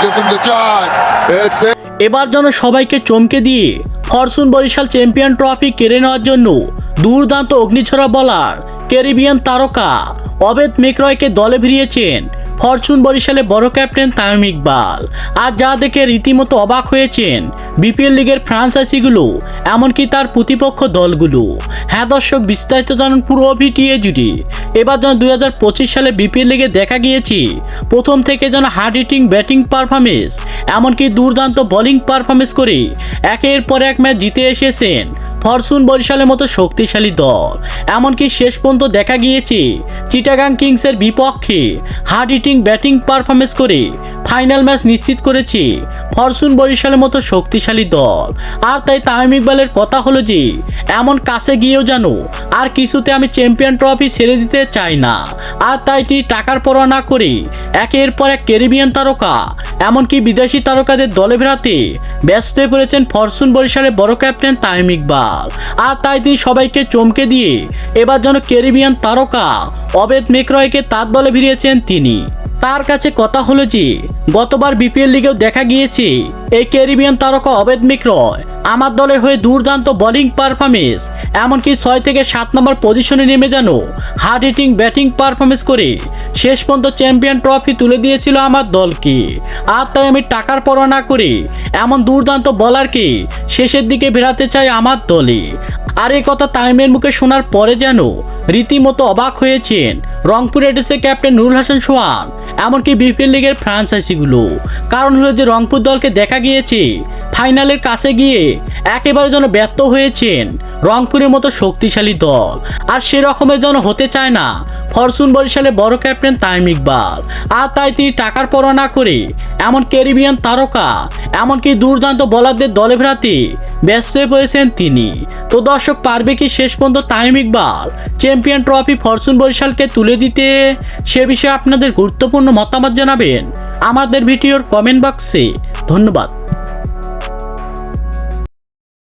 give them the charge. It's it. এবার যেন সবাইকে চমকে দিয়ে ফরচুন বরিশাল চ্যাম্পিয়ন ট্রফি কেড়ে নেওয়ার জন্য দুর্দান্ত অগ্নিঝরা বলার ক্যারিবিয়ান তারকা অবেদ মেকরয়কে দলে ভিড়িয়েছেন ফরচুন বরিশালে বড় ক্যাপ্টেন তামিম ইকবাল। আর যা দেখে রীতিমতো অবাক হয়েছেন বিপিএল লিগের ফ্রাঞ্চাইজিগুলো, এমনকি তার প্রতিপক্ষ দলগুলো। হ্যাঁ দর্শক, বিস্তারিত জানুন পুরো ভিডিও জুড়ে। এবার যেন 2025 সালে বিপিএল লিগে দেখা গিয়েছে প্রথম থেকে যেন হার্ড হিটিং ব্যাটিং পারফরমেন্স, এমনকি দুর্দান্ত বোলিং পারফরমেন্স করে একের পর এক ম্যাচ জিতে এসেছেন ফরচুন বরিশালের মতো শক্তিশালী দল। এমনকি শেষ পর্যন্ত দেখা গিয়েছে চিটাগাং কিংসের বিপক্ষে হার্ড হিটিং ব্যাটিং পারফরমেন্স করে ফাইনাল ম্যাচ নিশ্চিত করেছে ফরচুন বরিশালের মতো শক্তিশালী দল। আর তাই তামিম ইকবালের কথা হলো যে এমন কাছে গিয়েও জানো আর কিছুতে আমি চ্যাম্পিয়ন ট্রফি ছেড়ে দিতে চাই না। আর তাই তিনি টাকার পরোয়া না করে একের পর এক ক্যারিবিয়ান তারকা, এমনকি বিদেশি তারকাদের দলে ফেরাতে ব্যস্ত হয়ে পড়েছেন ফরচুন বরিশালের বড় ক্যাপ্টেন তামিম ইকবাল। আর তাই তিনি সবাইকে চমকে দিয়ে এবার যেন ক্যারিবিয়ান তারকা অবেদ মেকরয়কে তার দলে ভিড়িয়েছেন তিনি। তার কাছে কথা হলো যে গতবার বিপিএল লিগেও দেখা গিয়েছে এই ক্যারিবিয়ান তারকা অবেদ মেকরয় আমার দলের হয়ে দুর্দান্ত বোলিং পারফরমেন্স, এমনকি 6 থেকে 7 নম্বর পজিশনে নেমে যেন হার্ড হিটিং ব্যাটিং পারফরমেন্স করে শেষ পর্যন্ত চ্যাম্পিয়ন ট্রফি তুলে দিয়েছিল আমার দলকে। আর তাই আমি টাকার পরোয়া না করে এমন দুর্দান্ত বোলারকে শেষের দিকে ফেরাতে চাই আমার দলে। আর এই কথা তামিমের মুখে শোনার পরে যেন রীতিমতো অবাক হয়েছেন রংপুর রাইডার্সের ক্যাপ্টেন নুরুল হাসান সোহান, এমনকি বিপিএল লিগের ফ্রাঞ্চাইজিগুলো। কারণ হলো যে রংপুর দলকে দেখা গিয়েছে ফাইনালের কাছে গিয়ে একেবারে যেন ব্যর্থ হয়েছেন রংপুরের মতো শক্তিশালী দল। আর সেরকমের যেন হতে চায় না ফরচুন বরিশালের বড় ক্যাপ্টেন তামিম ইকবাল। আর তাই তিনি টাকার পরোয়া না করে এমন ক্যারিবিয়ান তারকা, এমনকি দুর্দান্ত বোলারদের দলে ফেরাতে ব্যস্ত হয়ে পড়েছেন তিনি। তো দর্শক, পারবে কি শেষ পর্যন্ত তামিম ইকবাল চ্যাম্পিয়ন ট্রফি ফরচুন বরিশালকে তুলে দিতে? সে বিষয়ে আপনাদের গুরুত্বপূর্ণ মতামত জানাবেন আমাদের ভিডিওর কমেন্ট বক্সে। ধন্যবাদ।